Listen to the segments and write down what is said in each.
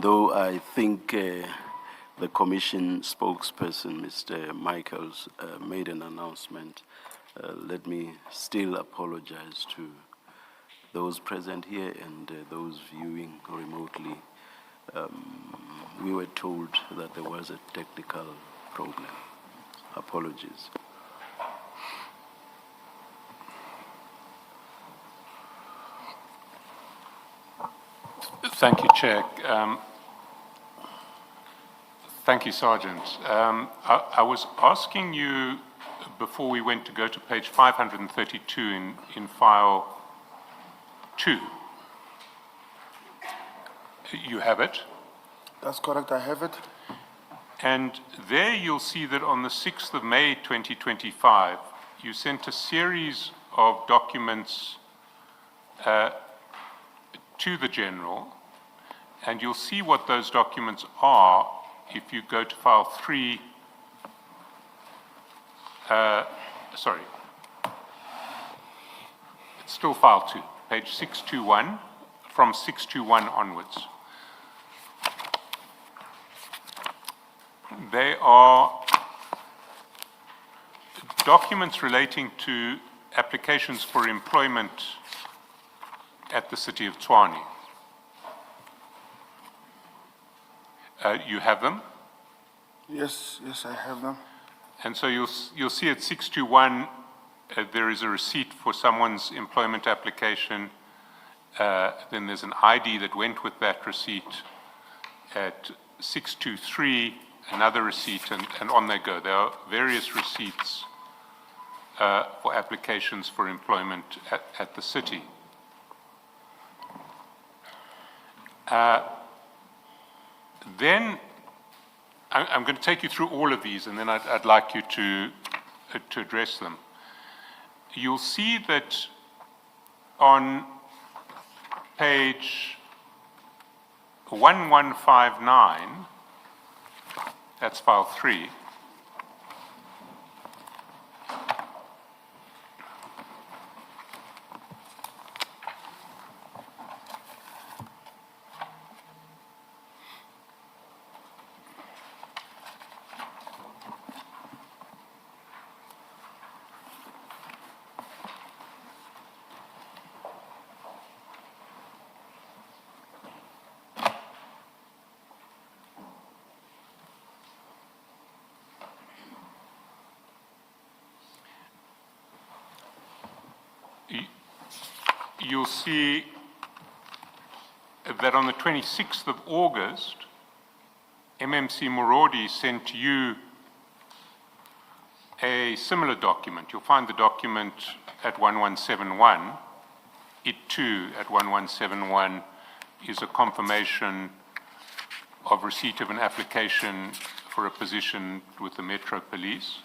though I think the Commission spokesperson, Mr. Michaels, made an announcement, let me still apologize to those present here and those viewing remotely. We were told that there was a technical problem. Apologies. Thank you, Chair. Thank you, Sergeant. I was asking you before we went to go to page 532 in file 2. You have it? That's correct, I have it. And there you'll see that on the 6th of May 2025, you sent a series of documents to the General, and you'll see what those documents are if you go to file 3, sorry, it's still file 2, page 621, from 621 onwards. They are documents relating to applications for employment at the City of Tshwane. You have them? Yes, I have them. And so you'll see at 621, there is a receipt for someone's employment application. Then there's an ID that went with that receipt. At 623, another receipt, and on they go. There are various receipts for applications for employment at the city. Then I'm going to take you through all of these, and then I'd like you to address them. You'll see that on page 1159, that's file 3, you'll see that on the 26th of August, MMC Morodi sent you a similar document. You'll find the document at 1171. It too, at 1171, is a confirmation of receipt of an application for a position with the Metro Police.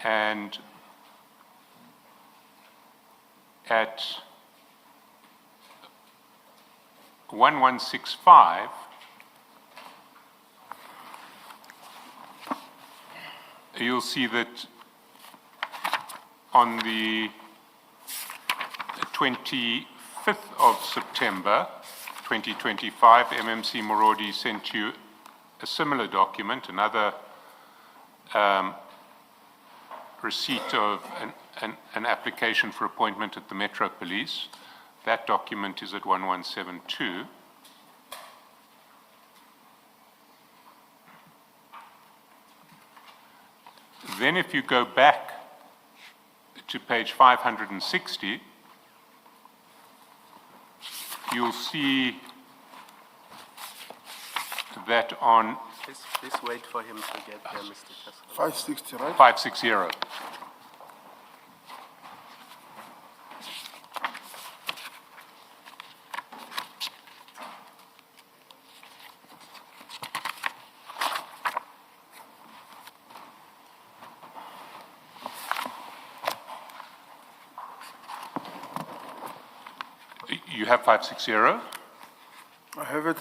And at 1165, you'll see that on the 25th of September 2025, MMC Morodi sent you a similar document, another receipt of an application for appointment at the Metro Police. That document is at 1172. Then if you go back to page 560, you'll see that on... Please wait for him to get there, Mr. Chancellor. 560, right? 560. You have 560? I have it.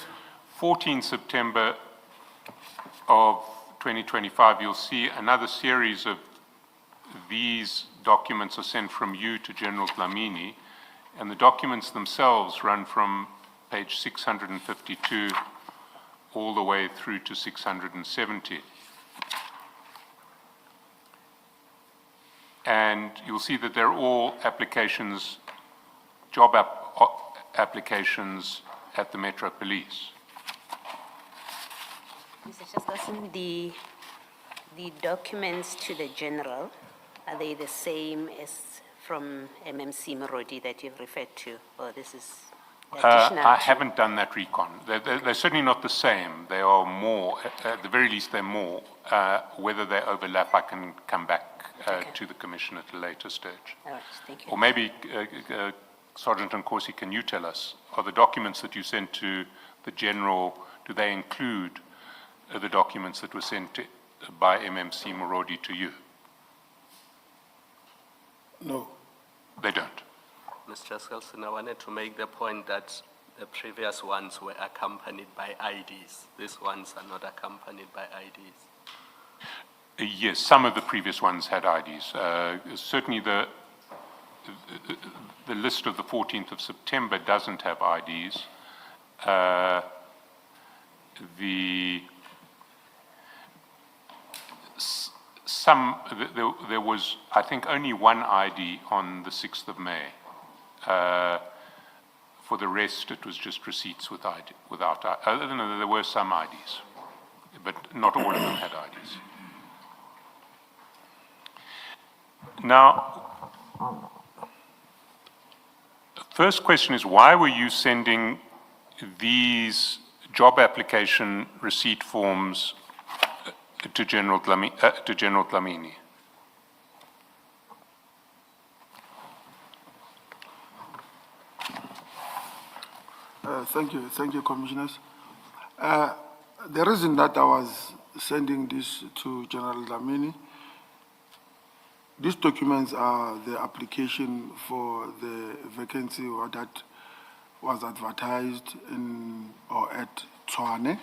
14 September of 2025, you'll see another series of these documents are sent from you to General Dlamini, and the documents themselves run from page 652, all the way through to 670. And you'll see that they're all applications, applications at the Metro Police. Mr. Chairperson, the documents to the general, are they the same as from MMC Morodi that you've referred to, or this is additional? I haven't done that recon. They're certainly not the same. They are more, at the very least, they're more. Whether they overlap, I can come back to the Commission at a later stage. All right, thank you. Or maybe, Sergeant Nkosi, can you tell us, are the documents that you sent to the General, do they include the documents that were sent by MMC Morodi to you? No. They don't. Mr. Skelson, I wanted to make the point that the previous ones were accompanied by IDs. These ones are not accompanied by IDs. Yes, some of the previous ones had IDs. Certainly the list of the 14th of September doesn't have IDs. There was, I think, only one ID on the 6th of May. For the rest, it was just receipts without ID. There were some IDs, but not all of them had IDs. Now, the first question is, why were you sending these job application receipt forms to General Dlamini? Thank you, Commissioners. The reason that I was sending this to General Dlamini, these documents are the application for the vacancy that was advertised in or at Tshwane.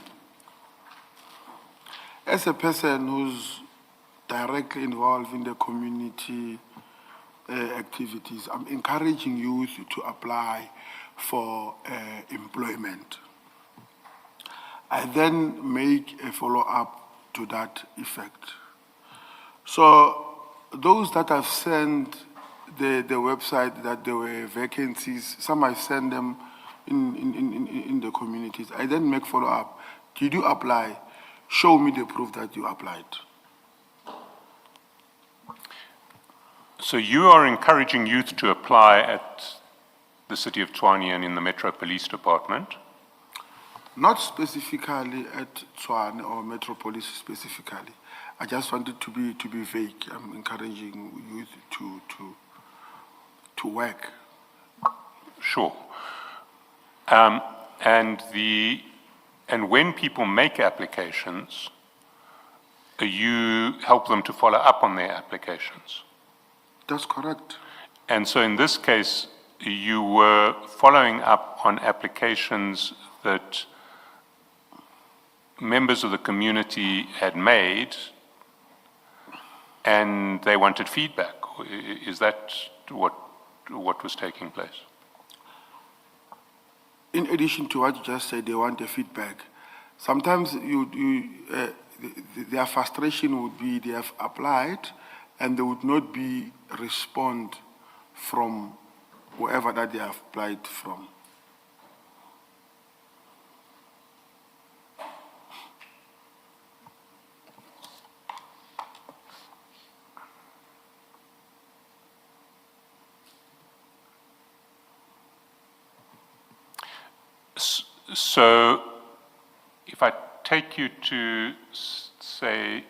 As a person who's directly involved in the community activities, I'm encouraging youth to apply for employment. I then make a follow-up to that effect. So those that have sent the website that there were vacancies, some I send them in the communities. I then make follow-up. Did you apply? Show me the proof that you applied. So you are encouraging youth to apply at the City of Tshwane and in the Metro Police Department? Not specifically at Tshwane or Metro Police specifically. I just wanted to be vague. I'm encouraging youth to work. Sure. And when people make applications, you help them to follow up on their applications. That's correct. And so in this case, you were following up on applications that members of the community had made, and they wanted feedback. Is that what was taking place? In addition to what you just said, they want the feedback. Sometimes their frustration would be they have applied and there would not be respond from whoever that they have applied from. So, if I take you to, say,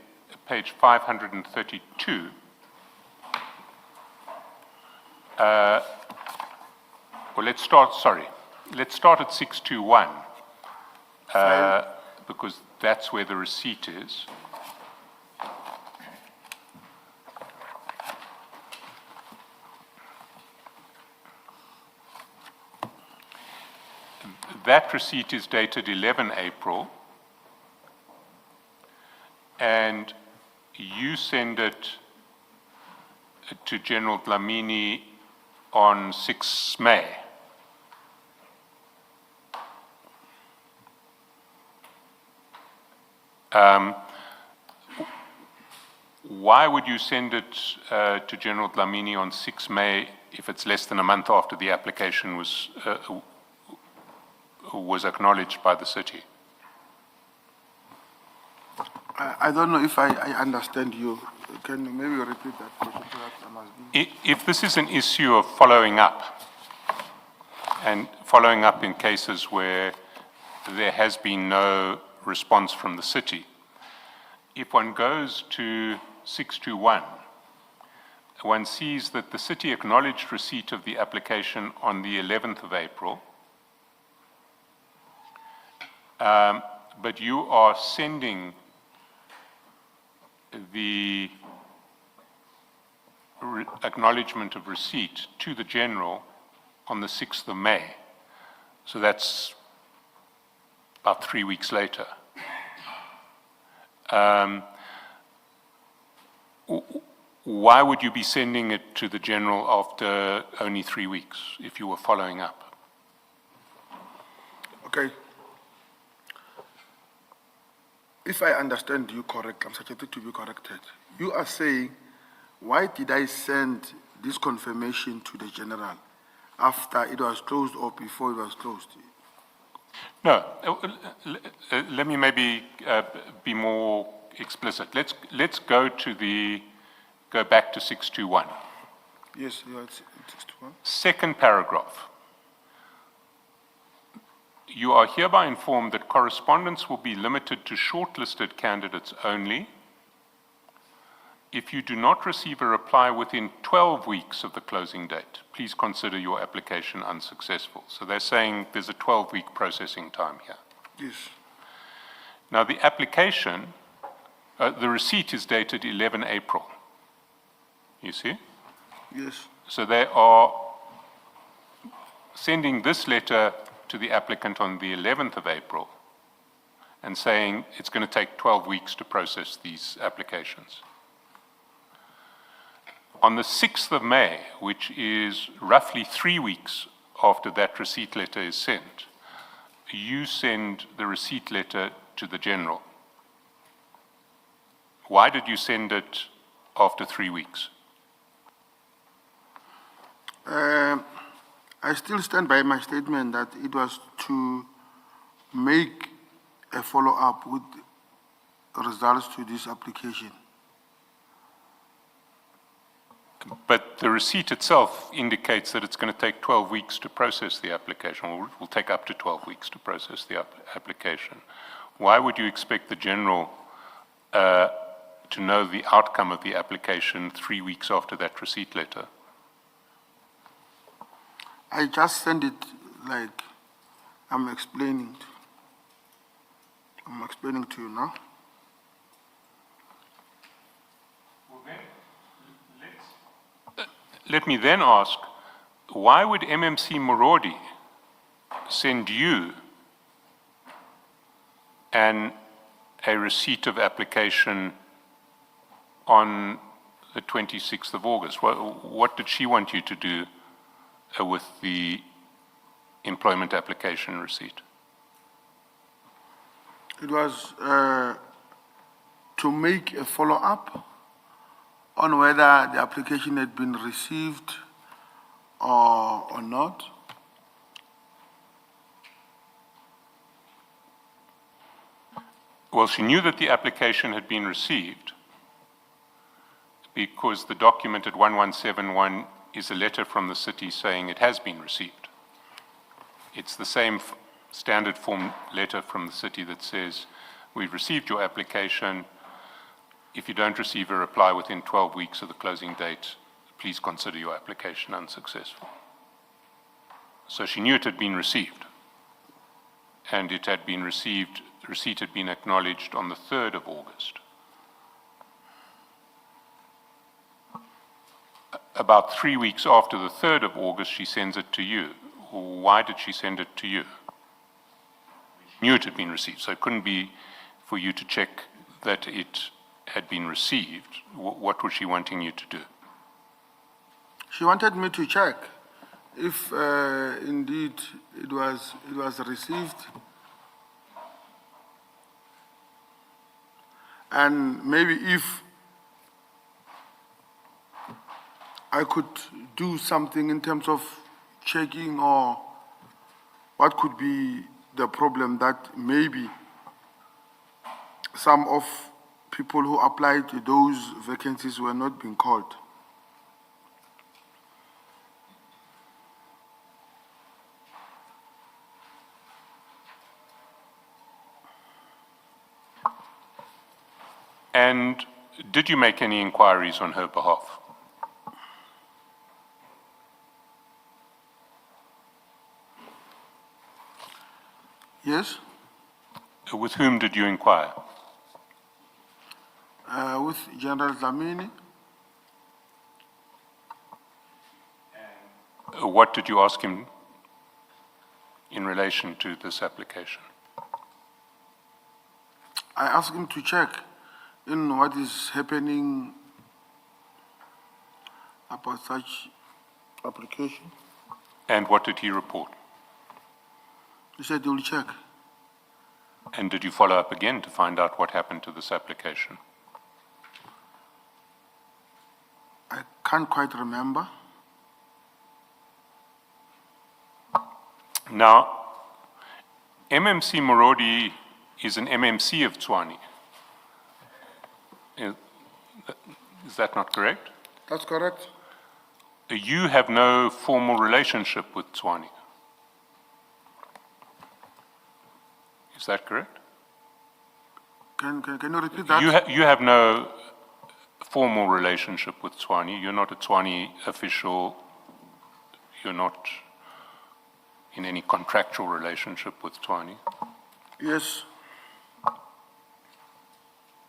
page 532, well, let's start at 621, because that's where the receipt is. That receipt is dated 11 April, and you send it to General Dlamini on 6 May. Why would you send it to General Dlamini on 6 May if it's less than a month after the application was acknowledged by the city? I don't know if I understand you. Can you maybe repeat that question? Perhaps I must be. If this is an issue of following up, and following up in cases where there has been no response from the city, if one goes to 621, one sees that the city acknowledged receipt of the application on the 11th of April, but you are sending the acknowledgement of receipt to the general on the 6th of May. So that's about 3 weeks later. Why would you be sending it to the general after only 3 weeks if you were following up? Okay. If I understand you correct, I'm subjected to be corrected. You are saying, why did I send this confirmation to the general after it was closed or before it was closed? No, let me maybe be more explicit. Let's go back to 621. Yes, you are at 621. Second paragraph. You are hereby informed that correspondence will be limited to shortlisted candidates only. If you do not receive a reply within 12 weeks of the closing date, please consider your application unsuccessful. So they're saying there's a 12-week processing time here. Yes. Now the application, the receipt is dated 11 April. You see? Yes. So they are sending this letter to the applicant on the 11th of April and saying it's going to take 12 weeks to process these applications. On the 6th of May, which is roughly 3 weeks after that receipt letter is sent, you send the receipt letter to the general. Why did you send it after 3 weeks? I still stand by my statement that it was to make a follow-up with results to this application. But the receipt itself indicates that it's going to take 12 weeks to process the application, or will take up to 12 weeks to process the application. Why would you expect the general to know the outcome of the application 3 weeks after that receipt letter? I just send it like I'm explaining to you now. Let me then ask, why would MMC Morodi send you a receipt of application on the 26th of August? What did she want you to do with the employment application receipt? It was to make a follow-up on whether the application had been received or not. Well, she knew that the application had been received because the document at 1171 is a letter from the city saying it has been received. It's the same standard form letter from the city that says, we've received your application. If you don't receive a reply within 12 weeks of the closing date, please consider your application unsuccessful. So she knew it had been received, and it had been received, the receipt had been acknowledged on the 3rd of August. About 3 weeks after the 3rd of August, she sends it to you. Why did she send it to you? She knew it had been received, so it couldn't be for you to check that it had been received. What was she wanting you to do? She wanted me to check if indeed it was received. And maybe if I could do something in terms of checking or what could be the problem that maybe some of people who applied to those vacancies were not being called. And did you make any inquiries on her behalf? Yes? With whom did you inquire? With General Dlamini. What did you ask him in relation to this application? I asked him to check in what is happening about such application. And what did he report? He said he will check. And did you follow up again to find out what happened to this application? I can't quite remember. Now, MMC Morodi is an MMC of Tshwane. Is that not correct? That's correct. You have no formal relationship with Tshwane. Is that correct? Can you repeat that? You have no formal relationship with Tshwane. You're not a Tshwane official. You're not in any contractual relationship with Tshwane. Yes.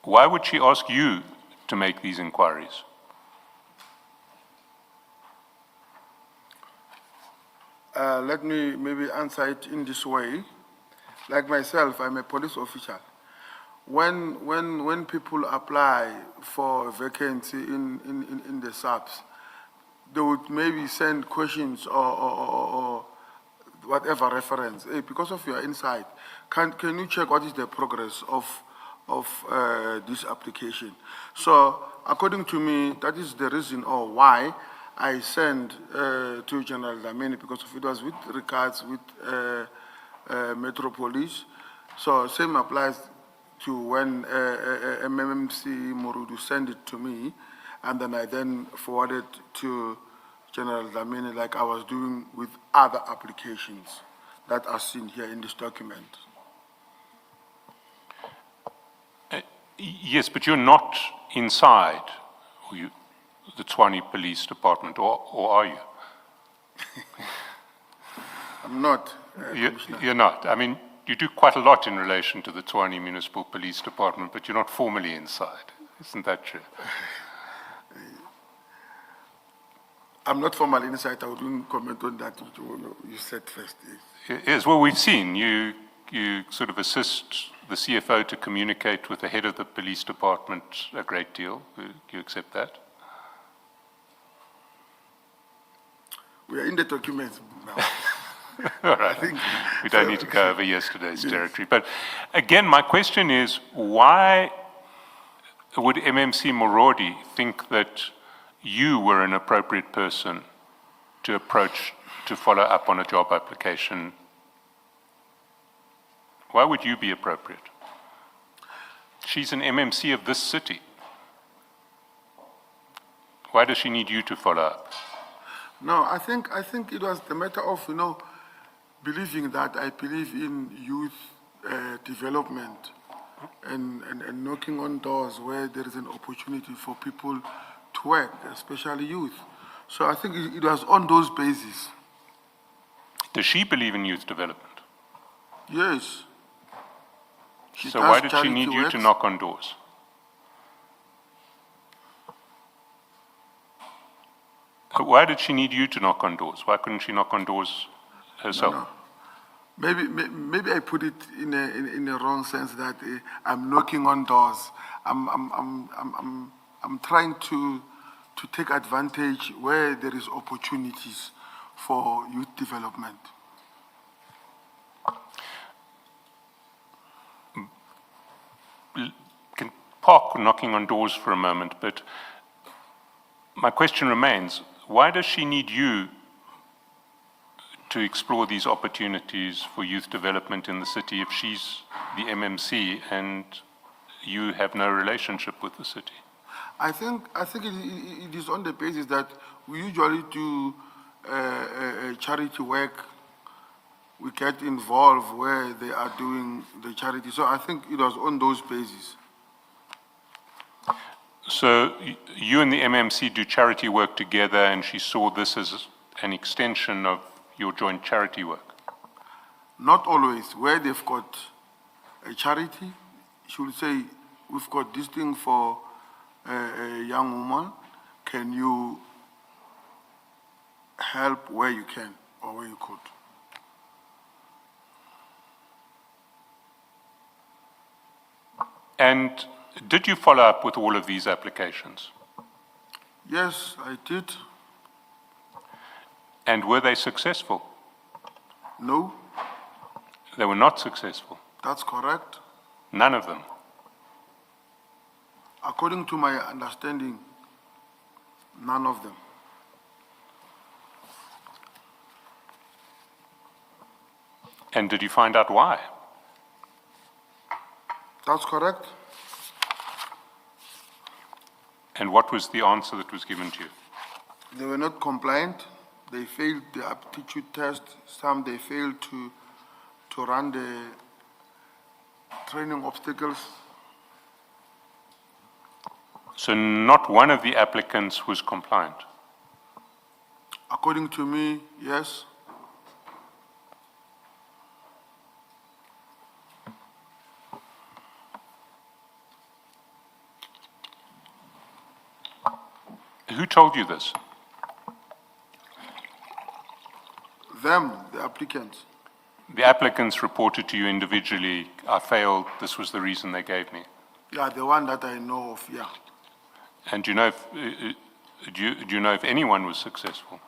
Why would she ask you to make these inquiries? Let me maybe answer it in this way. Like myself, I'm a police official. When people apply for a vacancy in the SAPs, they would maybe send questions or whatever reference. Hey, because of your insight, can you check what is the progress of this application? So according to me, that is the reason or why I sent to General Dlamini, because it was with regards with Metropolis. So same applies to when MMC Morudu sent it to me, and then I then forwarded to General Dlamini like I was doing with other applications that are seen here in this document. Yes, but you're not inside the Tshwane Police Department, or are you? I'm not, Commissioner. You're not. I mean, you do quite a lot in relation to the Tshwane Municipal Police Department, but you're not formally inside. Isn't that true? I'm not formally inside. I wouldn't comment on that. You said first. Yes, well, we've seen you sort of assist the CFO to communicate with the head of the police department a great deal. Do you accept that? We are in the documents now. All right. We don't need to go over yesterday's territory. But again, my question is, why would MMC Morodi think that you were an appropriate person to approach to follow up on a job application? Why would you be appropriate? She's an MMC of this city. Why does she need you to follow up? No, I think it was the matter of, believing that I believe in youth development and knocking on doors where there is an opportunity for people to work, especially youth. So I think it was on those bases. Does she believe in youth development? Yes. So why did she need you to knock on doors? Why did she need you to knock on doors? Why couldn't she knock on doors herself? No. Maybe I put it in a wrong sense that I'm knocking on doors. I'm trying to take advantage where there is opportunities for youth development. Can park knocking on doors for a moment, but my question remains, why does she need you to explore these opportunities for youth development in the city if she's the MMC and you have no relationship with the city? I think it is on the basis that we usually do charity work. We get involved where they are doing the charity. So I think it was on those bases. So you and the MMC do charity work together, and she saw this as an extension of your joint charity work? Not always. Where they've got a charity, she will say, we've got this thing for a young woman. Can you help where you can or where you could? And did you follow up with all of these applications? Yes, I did. And were they successful? No, They were not successful. that's correct. None of them. According to my understanding, none of them. And did you find out why? That's correct. And what was the answer that was given to you? They were not compliant. They failed the aptitude test. Some they failed to run the training obstacles. So not one of the applicants was compliant. According to me, yes. Who told you this? Them, the applicants. The applicants reported to you individually, I failed, this was the reason they gave me. Yeah, the one that I know of, yeah. And do you know if, do you know if anyone was successful?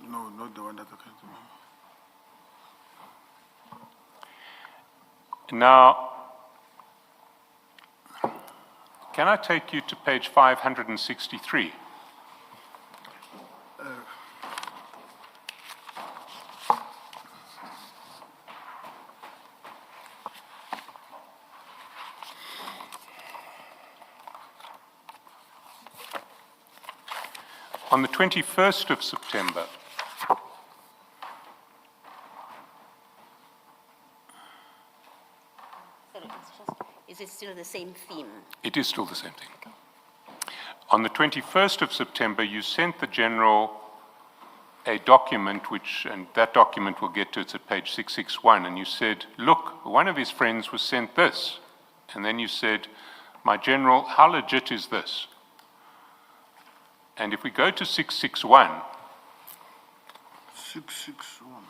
No, not the one that I can remember. Now, can I take you to page 563? On the 21st of September, Sorry, is it still the same theme? it is still the same thing. On the 21st of September, you sent the General a document which, and that document we'll get to, it's at page 661, and you said, look, one of his friends was sent this. And then you said, my General, how legit is this? And if we go to 661, 661.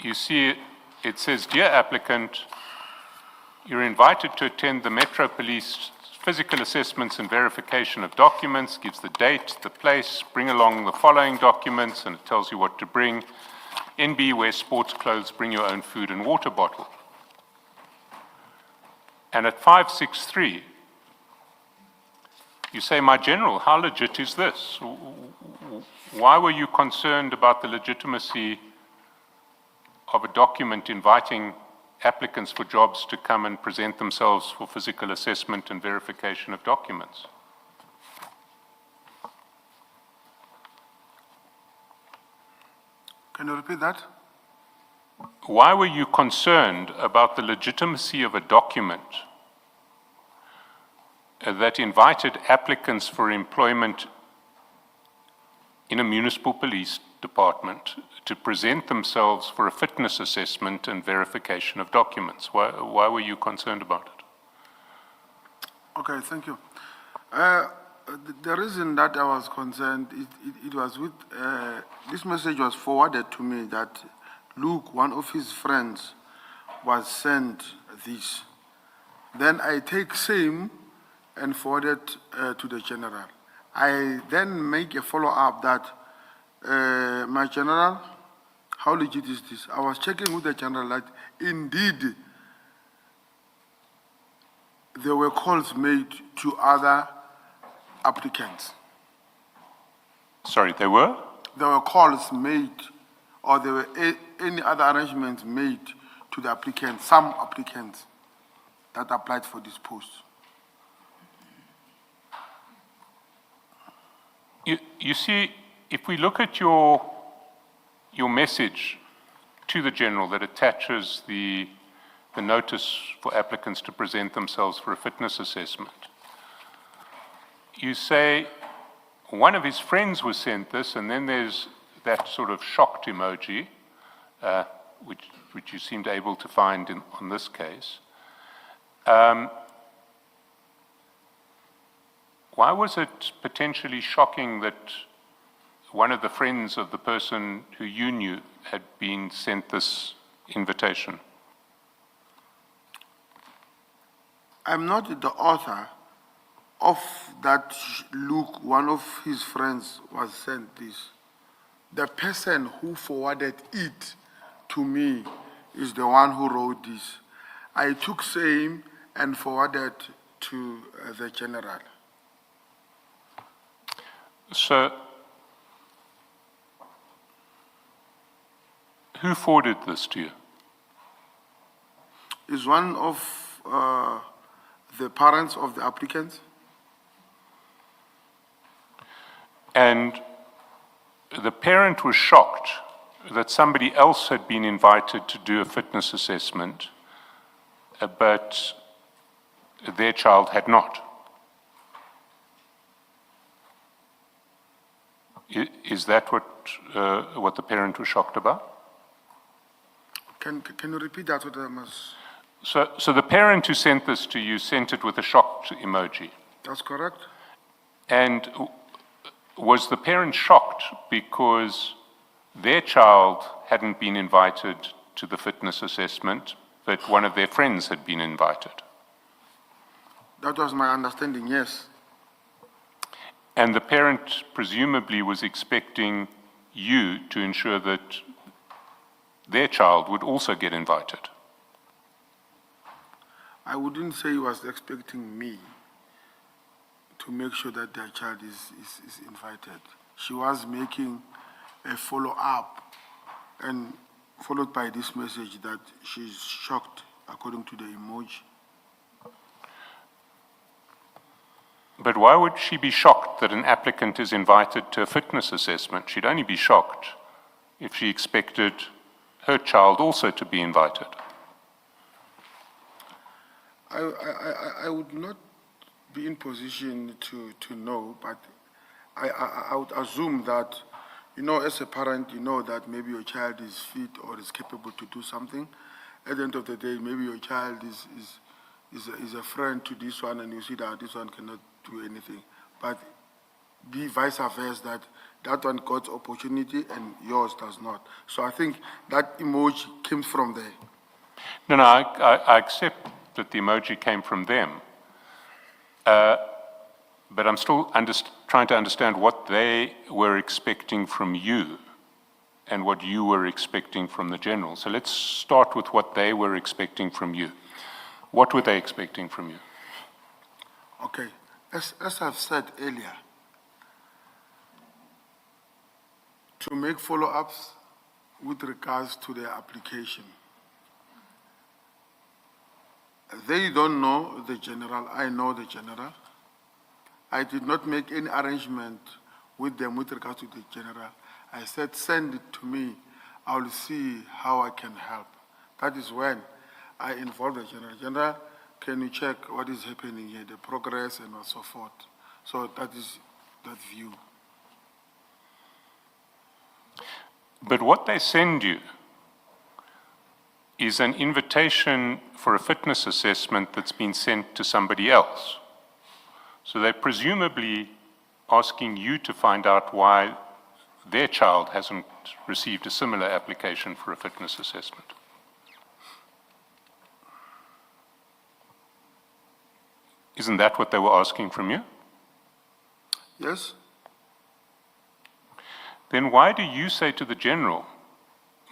you see it says, dear applicant, you're invited to attend the Metro Police physical assessments and verification of documents, gives the date, the place, bring along the following documents, and it tells you what to bring. NB, wear sports clothes, bring your own food and water bottle. And at 563, you say, my General, how legit is this? Why were you concerned about the legitimacy of a document inviting applicants for jobs to come and present themselves for physical assessment and verification of documents? Can you repeat that? Why were you concerned about the legitimacy of a document that invited applicants for employment in a municipal police department to present themselves for a fitness assessment and verification of documents? Why were you concerned about it? Okay, thank you. The reason that I was concerned, it was with, this message was forwarded to me that Luke, one of his friends, was sent this. Then I take same and forward it to the General. I then make a follow-up that, my General, How legit is this? I was checking with the general that indeed there were calls made to other applicants. Sorry, they were? There were calls made, or there were any other arrangements made to the applicants, some applicants that applied for this post. You see, if we look at your message to the general that attaches the notice for applicants to present themselves for a fitness assessment, you say one of his friends was sent this, and then there's that sort of shocked emoji, which you seemed able to find on this case. Why was it potentially shocking that one of the friends of the person who you knew had been sent this invitation? I'm not the author of that look. One of his friends was sent this. The person who forwarded it to me is the one who wrote this. I took same and forwarded to the general. So, who forwarded this to you? Is one of the parents of the applicants. And the parent was shocked that somebody else had been invited to do a fitness assessment, but their child had not. Is that what the parent was shocked about? Can you repeat that? What I must... So the parent who sent this to you sent it with a shocked emoji. That's correct. And was the parent shocked because their child hadn't been invited to the fitness assessment, but one of their friends had been invited? That was my understanding, yes. And the parent presumably was expecting you to ensure that their child would also get invited. I wouldn't say he was expecting me to make sure that their child is invited. She was making a follow-up and followed by this message that she's shocked according to the emoji. But why would she be shocked that an applicant is invited to a fitness assessment? She'd only be shocked if she expected her child also to be invited. I would not be in position to know, but I would assume that, you know, as a parent, you know that maybe your child is fit or is capable to do something. At the end of the day, maybe your child is a friend to this one, and you see that this one cannot do anything. But be vice versa, that one got opportunity and yours does not. So I think that emoji came from there. No, I accept that the emoji came from them. But I'm still trying to understand what they were expecting from you and what you were expecting from the general. So let's start with what they were expecting from you. What were they expecting from you? Okay, as I've said earlier, to make follow-ups with regards to their application. They don't know the general, I know the general. I did not make any arrangement with them with regards to the general. I said, send it to me, I will see how I can help. That is when I involved the general. General, can you check what is happening here, the progress and so forth. So that is that view. But what they send you is an invitation for a fitness assessment that's been sent to somebody else. So they're presumably asking you to find out why their child hasn't received a similar application for a fitness assessment. Isn't that what they were asking from you? Yes. Then why do you say to the general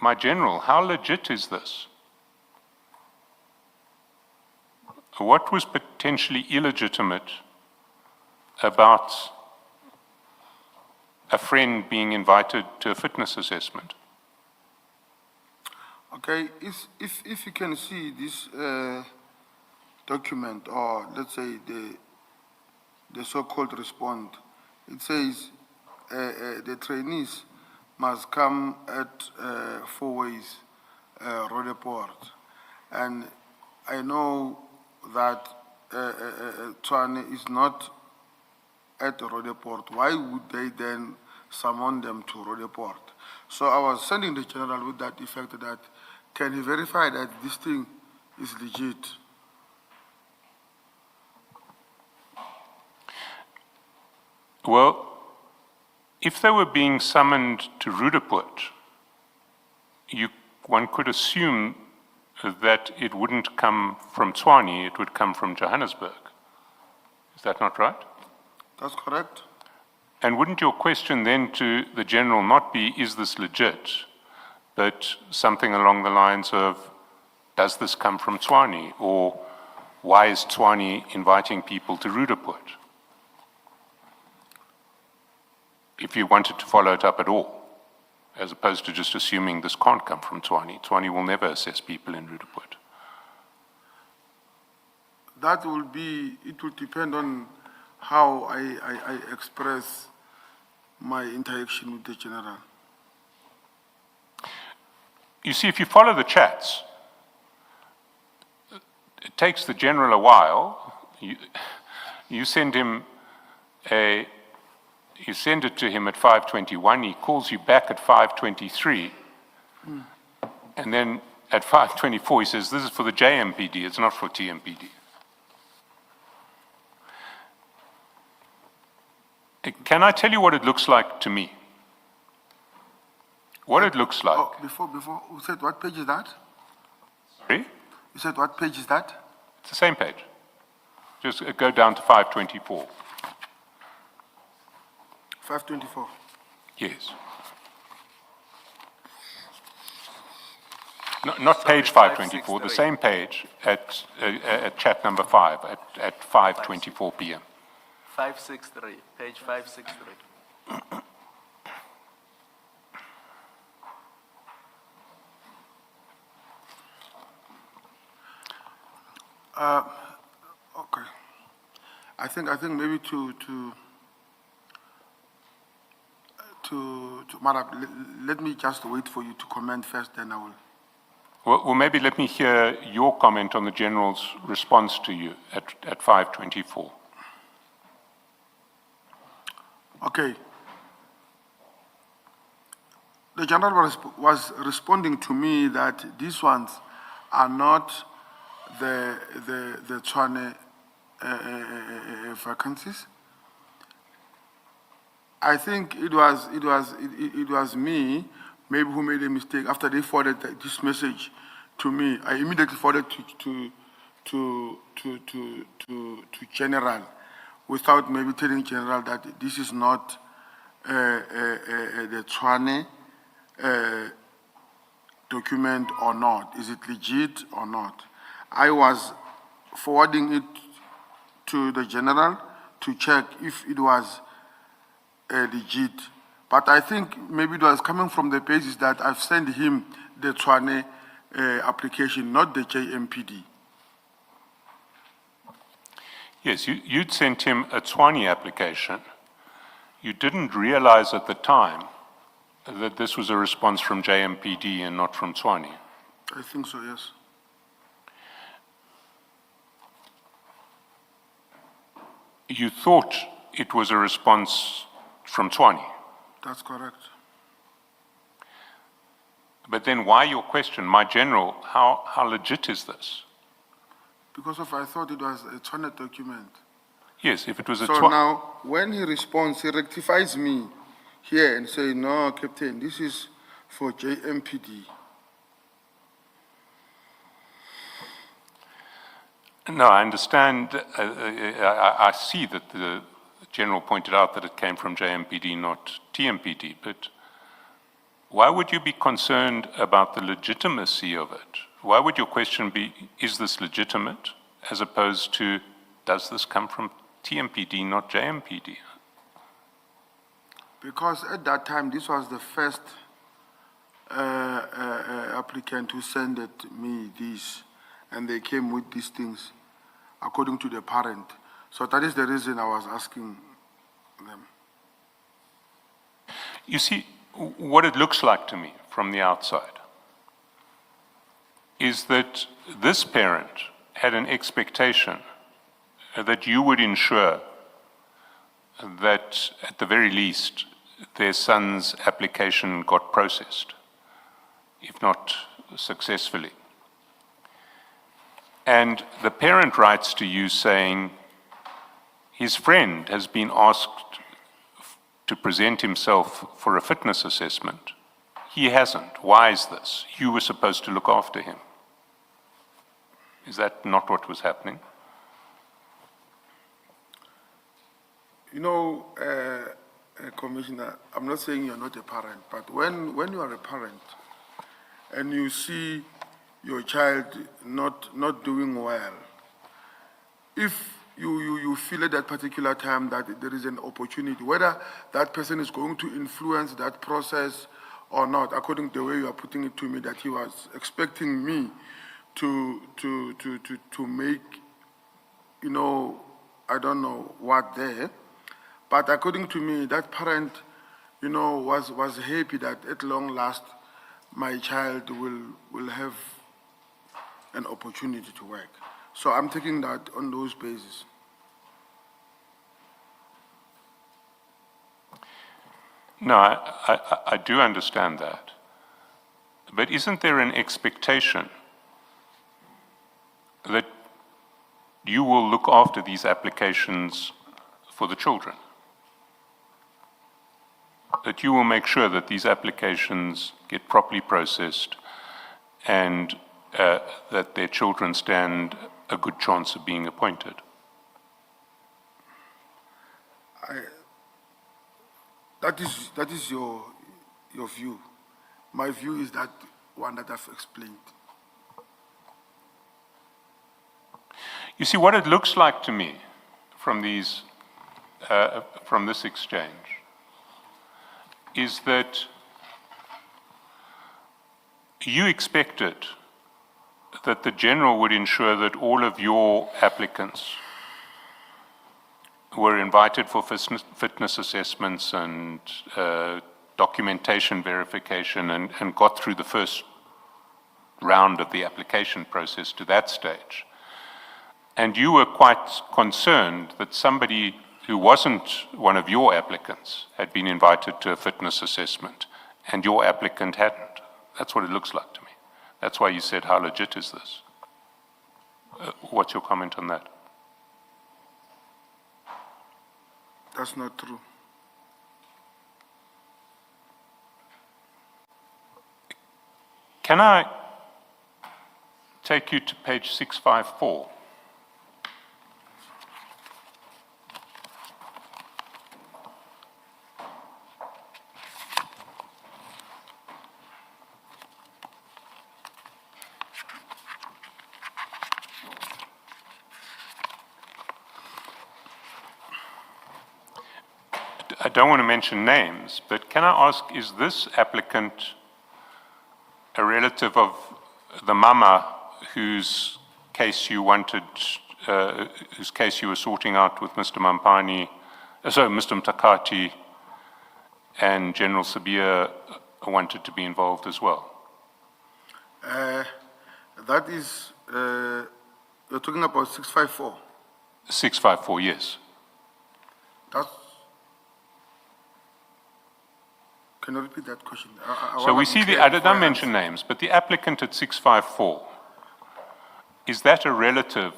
my general, how legit is this? What was potentially illegitimate about a friend being invited to a fitness assessment? Okay, if you can see this document, or let's say the so-called response, it says the trainees must come at 4 ways Rodeport. And I know that Tshwane is not at Rodeport. Why would they then summon them to Rodeport? So I was sending the general with that effect that, can he verify that this thing is legit? Well, if they were being summoned to Rudaport, one could assume that it wouldn't come from Tshwane, it would come from Johannesburg. Is that not right? That's correct. And wouldn't your question then to the general not be, is this legit, but something along the lines of, does this come from Tshwane? Or why is Tshwane inviting people to Rudaport? If you wanted to follow it up at all, as opposed to just assuming this can't come from Tshwane. Tshwane will never assess people in Rudaport. That will be, it will depend on how I express my interaction with the general. You see, if you follow the chats, it takes the general a while. You send him you send it to him at 5:21, he calls you back at 5:23, and then at 5:24 he says, this is for the JMPD, it's not for TMPD. Can I tell you what it looks like to me? What it looks like. Oh, before, you said what page is that? Sorry? You said what page is that? It's the same page. Just go down to 5:24. 5:24. Yes. Not page 524, the same page at chat number 5 at 5:24 p.m. 563, page 563. Okay. I think maybe to Marab, let me just wait for you to comment first, then I will. Well, maybe let me hear your comment on the general's response to you at 5:24. Okay. The general was responding to me that these ones are not the Tshwane vacancies. I think it was me, maybe, who made a mistake after they forwarded this message to me. I immediately forwarded to general, without maybe telling general that this is not the Tshwane document or not. Is it legit or not? I was forwarding it to the general to check if it was legit. But I think maybe it was coming from the basis that I've sent him the Tshwane application, not the JMPD. Yes, you'd sent him a Tshwane application. You didn't realize at the time that this was a response from JMPD and not from Tshwane. I think so, yes. You thought it was a response from Tshwane. That's correct. But then why your question, my general, how legit is this? Because I thought it was a Tshwane document. Yes, if it was a So now, when he responds, he rectifies me here and say, no, Captain, this is for JMPD. No, I understand. I see that the general pointed out that it came from JMPD, not TMPD, but why would you be concerned about the legitimacy of it? Why would your question be, is this legitimate, as opposed to, does this come from TMPD, not JMPD? Because at that time, this was the first applicant who sent me this, and they came with these things according to the parent. So that is the reason I was asking them. You see, what it looks like to me from the outside is that this parent had an expectation that you would ensure that, at the very least, their son's application got processed, if not successfully. And the parent writes to you saying, his friend has been asked to present himself for a fitness assessment. He hasn't. Why is this? You were supposed to look after him. Is that not what was happening? You know, Commissioner, I'm not saying you're not a parent, but when you are a parent and you see your child not doing well, if you feel at that particular time that there is an opportunity, whether that person is going to influence that process or not, according to the way you are putting it to me, that he was expecting me to make, you know, I don't know what there. But according to me, that parent, you know, was happy that at long last, my child will have an opportunity to work. So I'm taking that on those bases. No, I do understand that. But isn't there an expectation that you will look after these applications for the children? That you will make sure that these applications get properly processed and that their children stand a good chance of being appointed? That is your view. My view is that one that I've explained. You see, what it looks like to me from these, from this exchange is that you expected that the General would ensure that all of your applicants were invited for fitness assessments and documentation verification and got through the first round of the application process to that stage. And you were quite concerned that somebody who wasn't one of your applicants had been invited to a fitness assessment and your applicant hadn't. That's what it looks like to me. That's why you said, how legit is this? What's your comment on that? That's not true. Can I take you to page 654? I don't want to mention names, but can I ask, is this applicant a relative of the mama whose case you wanted, whose case you were sorting out with Mr. Mr. Mtakati and General Sabia wanted to be involved as well? That is, you're talking about 654. 654, yes. That's, can you repeat that question? So we see I don't mention names, but the applicant at 654, is that a relative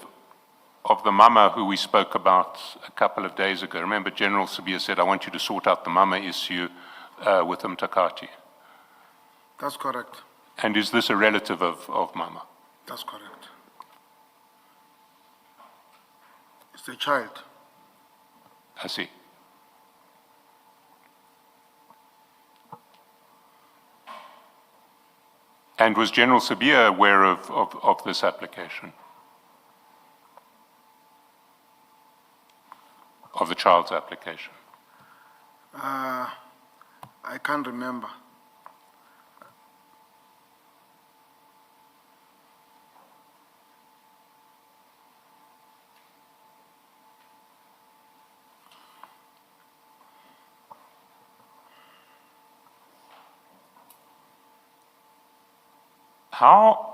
of the mama who we spoke about a couple of days ago? Remember, General Sabia said, I want you to sort out the mama issue with Mtakati. That's correct. And is this a relative of mama? That's correct. It's a child. I see. And was General Sabia aware of this application? Of the child's application? I can't remember. How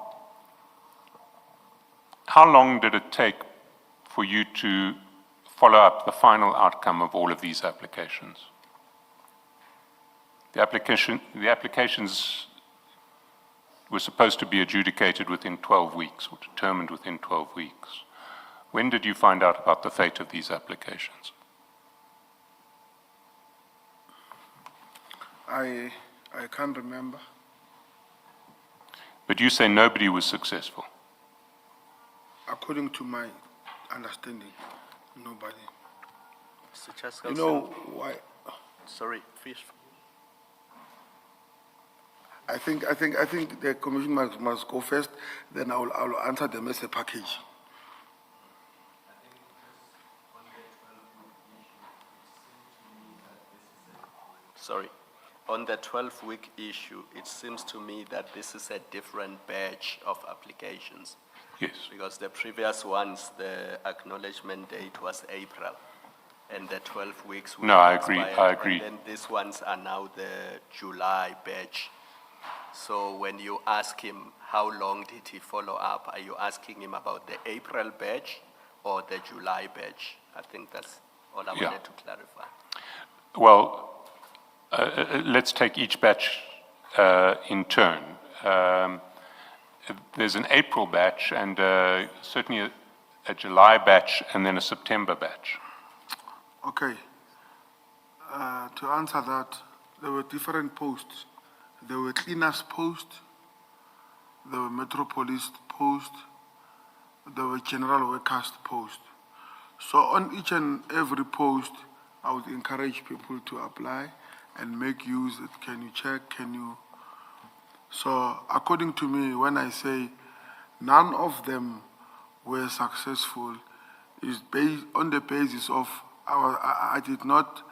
long did it take for you to follow up the final outcome of all of these applications? The applications were supposed to be adjudicated within 12 weeks or determined within 12 weeks. When did you find out about the fate of these applications? I can't remember. But you say nobody was successful. According to my understanding, nobody. Mr. Chair, You know why? Sorry, fish. I think the commission must go first. Then I'll answer them as a package. Sorry. On the 12-week issue, it seems to me that this is a different batch of applications. Yes. Because the previous ones, the acknowledgement date was April, and the 12 weeks. No, I agree, expired, I agree. And then these ones are now the July batch. So when you ask him how long did he follow up, are you asking him about the April batch or the July batch? I think that's all I Yeah. wanted to clarify. Well, let's take each batch in turn. There's an April batch and certainly a July batch and then a September batch. Okay. To answer that, there were different posts. There were cleaners post, there were metropolis post, there were general workers post. So on each and every post, I would encourage people to apply and make use. Can you check? Can you? So according to me, when I say none of them were successful, is based on the basis of I did not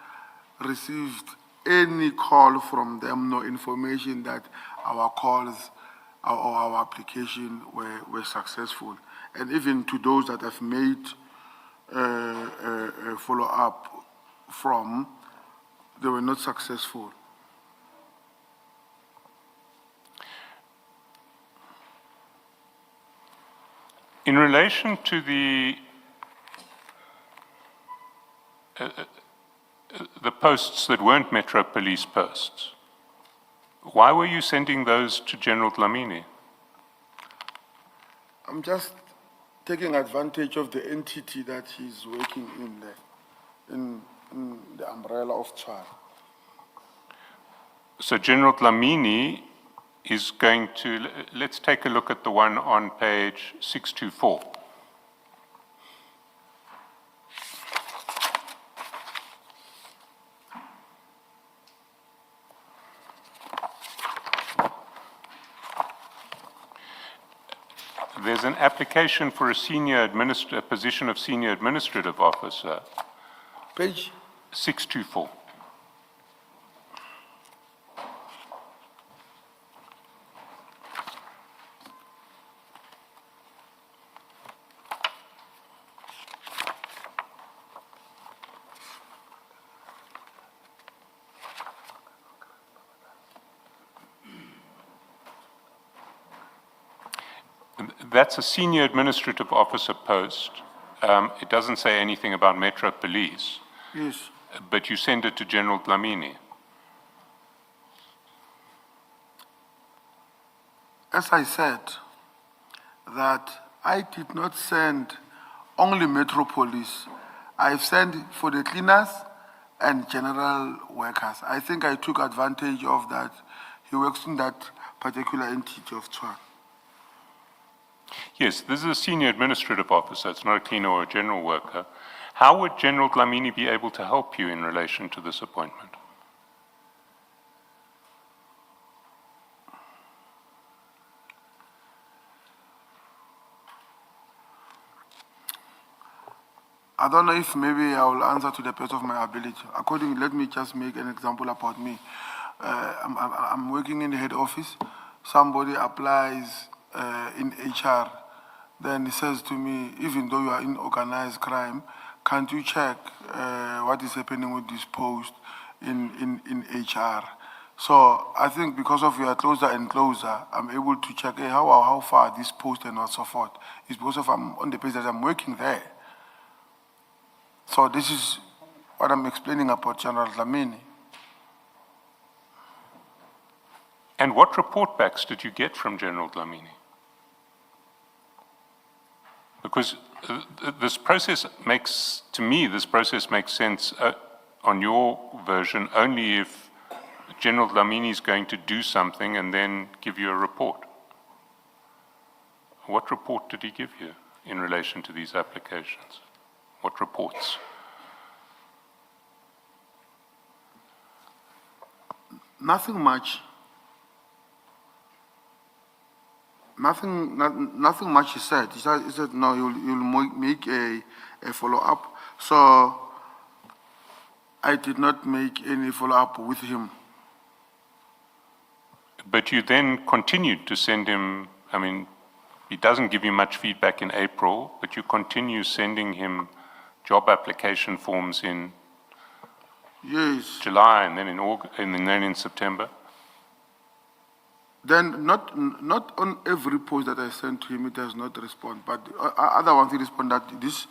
receive any call from them, no information that our calls or our application were successful. And even to those that have made a follow-up from, they were not successful. In relation to the posts that weren't Metro Police posts, why were you sending those to General Dlamini? I'm just taking advantage of the entity that he's working in there, in the umbrella of Tshwane. So General Dlamini is going to, let's take a look at the one on page 624. There's an application for a position of senior administrative officer, Page 624. That's a senior administrative officer post. It doesn't say anything about Metro Police, yes. but you send it to General Dlamini. As I said, that I did not send only Metropolis. I sent for the cleaners and general workers. I think I took advantage of that. He works in that particular entity of Tshwane. Yes, this is a senior administrative officer. It's not a cleaner or a general worker. How would General Dlamini be able to help you in relation to this appointment? I don't know if maybe I will answer to the best of my ability. According, let me just make an example about me. I'm working in the head office. Somebody applies in HR. Then he says to me, even though you are in organized crime, can't you check what is happening with this post in HR? So I think because of we are closer and closer, I'm able to check how far this post and so forth. It's because of I'm on the place that I'm working there. So this is what I'm explaining about General Dlamini. And what report backs did you get from General Dlamini? Because this process makes, to me, this process makes sense on your version only if General Dlamini is going to do something and then give you a report. What report did he give you in relation to these applications? What reports? Nothing much. Nothing much he said. He said no, you'll make a follow-up. So I did not make any follow-up with him. But you then continued to send him, I mean, he doesn't give you much feedback in April, but you continue sending him job application forms in Yes. July and then in August, and then in September. Then not on every post that I sent to him, it does not respond. But other ones he respond that this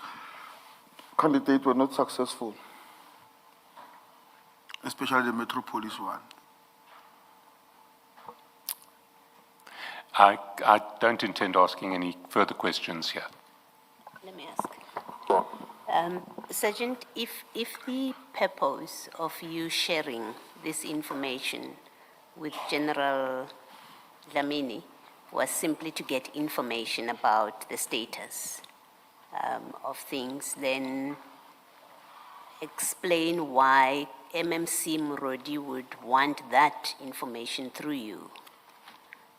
candidate were not successful, especially the Metropolis one. I don't intend asking any further questions here. Let me ask. Sergeant, if the purpose of you sharing this information with General Dlamini was simply to get information about the status of things, then explain why MMC Murodi would want that information through you.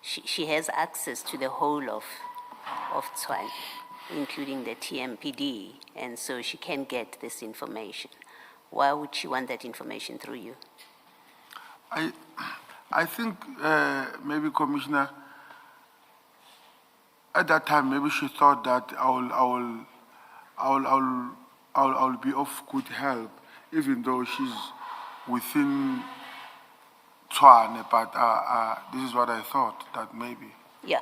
She has access to the whole of Tshwane, including the TMPD, and so she can get this information. Why would she want that information through you? I think maybe Commissioner, at that time maybe she thought that I'll be of good help, even though she's within Tshwane. But this is what I thought, that maybe. Yeah,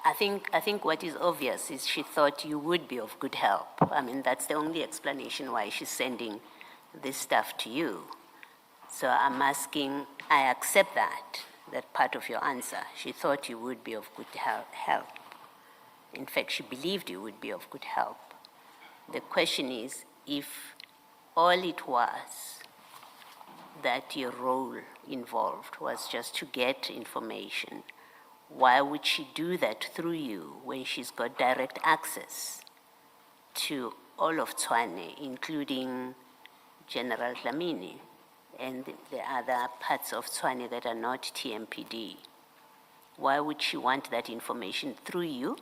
I think what is obvious is she thought you would be of good help. I mean, that's the only explanation why she's sending this stuff to you. So I'm asking, I accept that part of your answer. She thought you would be of good help. In fact, she believed you would be of good help. The question is, if all it was that your role involved was just to get information, why would she do that through you when she's got direct access to all of Tshwane, including General Dlamini and the other parts of Tshwane that are not TMPD? Why would she want that information through you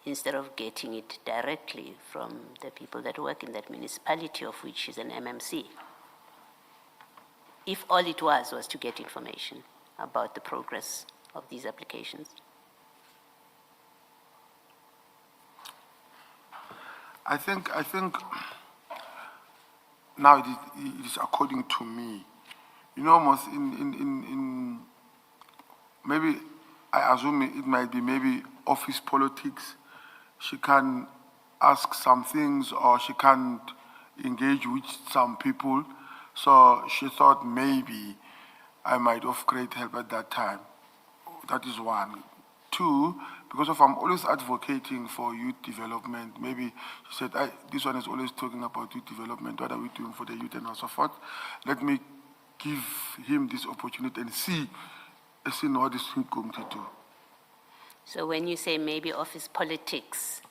instead of getting it directly from the people that work in that municipality, of which is an MMC? If all it was to get information about the progress of these applications. I think now it is according to me. You know, almost in maybe I assume it might be maybe office politics. She can ask some things or she can't engage with some people. So she thought maybe I might have great help at that time. That is one. Two, because of I'm always advocating for youth development, maybe she said, this one is always talking about youth development, what are we doing for the youth and so forth. Let me give him this opportunity and see what this thing going to do. So when you say maybe office politics,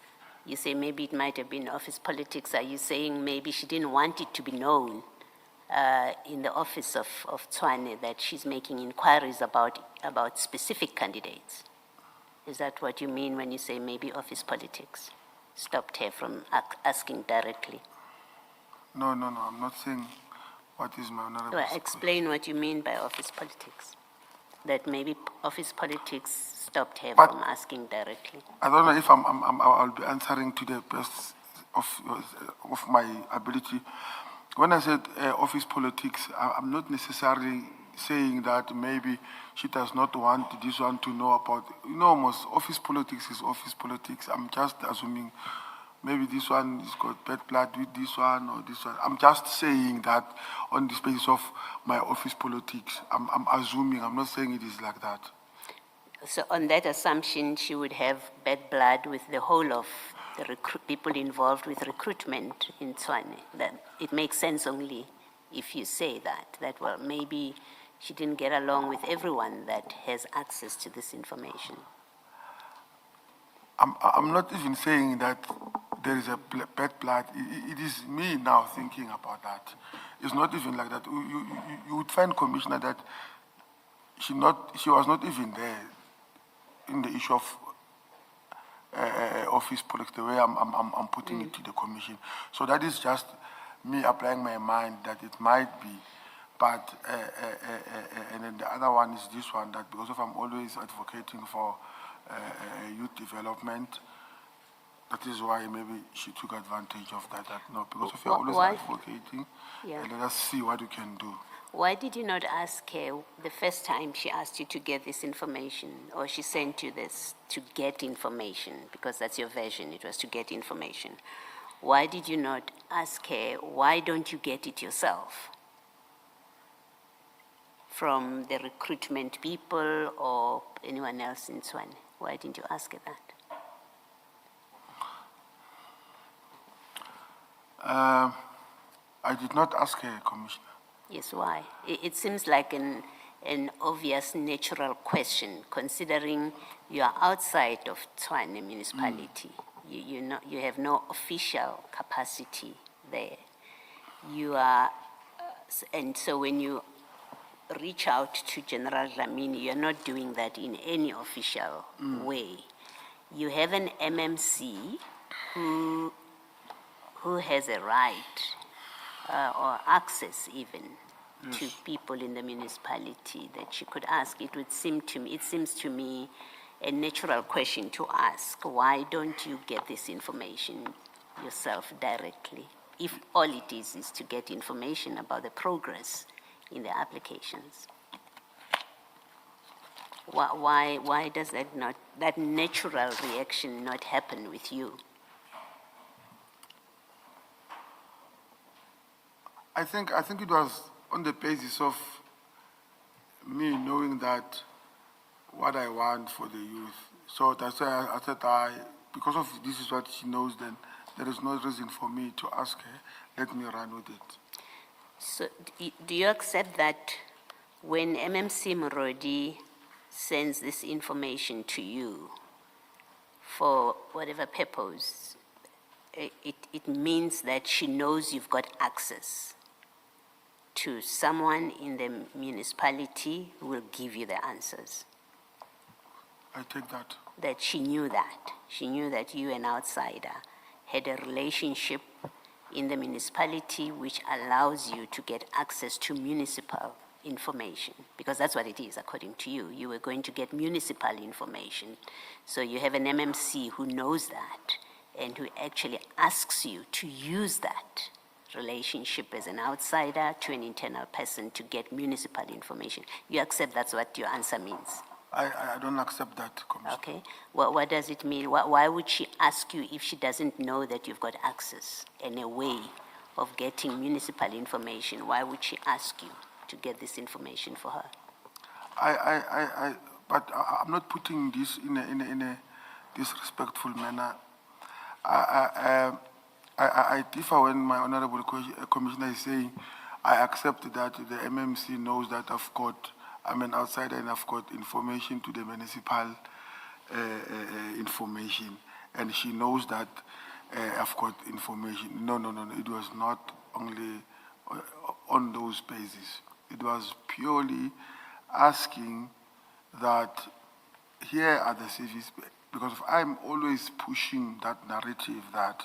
you say maybe it might have been office politics, are you saying maybe she didn't want it to be known in the office of Tshwane that she's making inquiries about specific candidates? Is that what you mean when you say maybe office politics stopped her from asking directly? No, I'm not saying what is my honorable. Well, explain what you mean by office politics. That maybe office politics stopped her But- from asking directly. I don't know if I'll be answering to the best of my ability. When I said office politics, I'm not necessarily saying that maybe she does not want this one to know about. You know, most office politics is office politics. I'm just assuming maybe this one has got bad blood with this one or this one. I'm just saying that on the basis of my office politics. I'm assuming. I'm not saying it is like that. So on that assumption, she would have bad blood with the whole of the people involved with recruitment in Tshwane. That it makes sense only if you say that, well, maybe she didn't get along with everyone that has access to this information. I'm not even saying that there is a bad blood. It is me now thinking about that. It's not even like that. You would find, Commissioner, that she was not even there in the issue of office politics, the way I'm putting it to the Commission. So that is just me applying my mind that it might be. But, and then the other one is this one, that because of I'm always advocating for youth development, that is why maybe she took advantage of that. No, because if you're always Why? advocating, Yeah. let us see what you can do. Why did you not ask her the first time she asked you to get this information, or she sent you this to get information, because that's your version, it was to get information. Why did you not ask her, why don't you get it yourself? From the recruitment people or anyone else in Tshwane? Why didn't you ask her that? I did not ask her, Commissioner. Yes, why? It seems like an obvious natural question, considering you are outside of Tshwane municipality. You have no official capacity there. You are, and so when you reach out to General Dlamini, you're not doing that in any official way. You have an MMC who has a right or access even to people in the municipality that she could ask. It seems to me a natural question to ask. Why don't you get this information yourself directly? If all it is to get information about the progress in the applications. Why does that natural reaction not happen with you? I think it was on the basis of me knowing that what I want for the youth. So that's why I said because of this is what she knows, then there is no reason for me to ask her. Let me run with it. So do you accept that when MMC Morodi sends this information to you for whatever purpose, it means that she knows you've got access to someone in the municipality who will give you the answers? I take that. That she knew that. She knew that you, an outsider, had a relationship in the municipality which allows you to get access to municipal information, because that's what it is, according to you. You were going to get municipal information. So you have an MMC who knows that and who actually asks you to use that relationship as an outsider to an internal person to get municipal information. You accept that's what your answer means? I don't accept that, Commissioner. Okay. What does it mean? Why would she ask you if she doesn't know that you've got access and a way of getting municipal information? Why would she ask you to get this information for her? But I'm not putting this in a disrespectful manner. I differ when my honorable commissioner is saying I accept that the MMC knows that I'm an outsider and I've got information to the municipal information, and she knows that I've got information. No, it was not only on those bases. It was purely asking that here are the services, because I'm always pushing that narrative that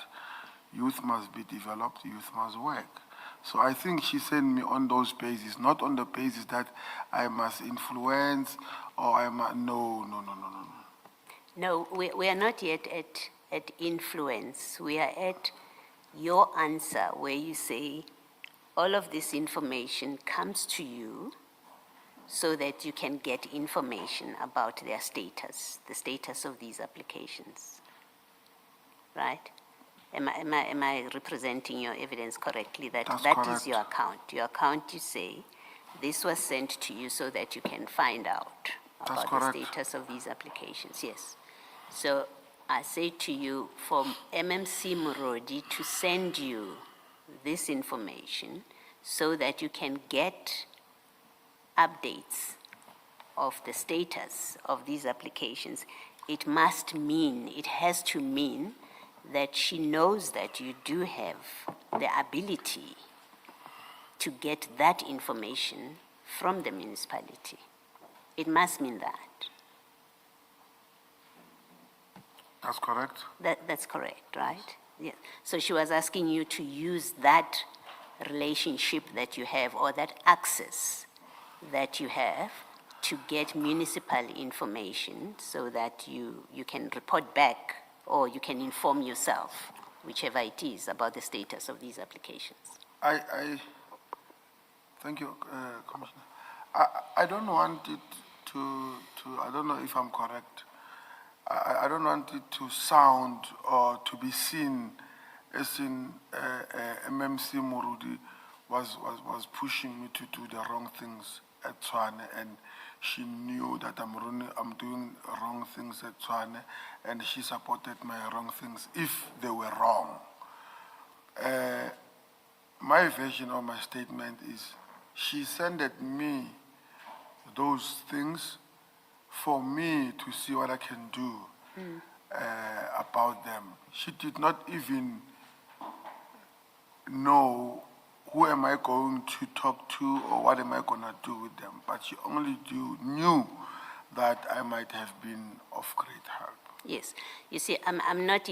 youth must be developed, youth must work. So I think she sent me on those bases, not on the basis that I must influence or I must, no. No, we are not yet at influence. We are at your answer where you say all of this information comes to you so that you can get information about their status, the status of these applications. Right? Am I representing your evidence correctly? That That's is correct. your account. Your account, you say, this was sent to you so that you can find out That's about correct. the status of these applications. Yes. So I say to you, for MMC Murodi to send you this information so that you can get updates of the status of these applications, it has to mean that she knows that you do have the ability to get that information from the municipality. It must mean that. That's correct. That's correct, right? Yeah. So she was asking you to use that relationship that you have or that access that you have to get municipal information so that you can report back or you can inform yourself, whichever it is, about the status of these applications. Thank you, Commissioner. I don't want it to, I don't know if I'm correct. I don't want it to sound or to be seen as in MMC Murudi was pushing me to do the wrong things at Tshwane, and she knew that I'm doing wrong things at Tshwane, and she supported my wrong things if they were wrong. My version of my statement is she sent me those things for me to see what I can do about them. She did not even know who am I going to talk to or what am I going to do with them, but she only knew that I might have been of great help. Yes. You see, I'm not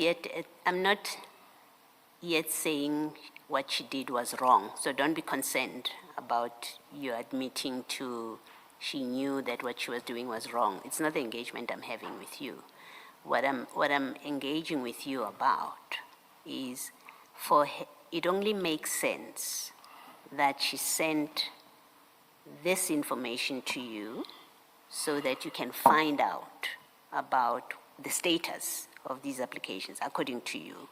yet saying what she did was wrong. So don't be concerned about you admitting to she knew that what she was doing was wrong. It's not the engagement I'm having with you. What I'm engaging with you about is it only makes sense that she sent this information to you so that you can find out about the status of these applications according to you.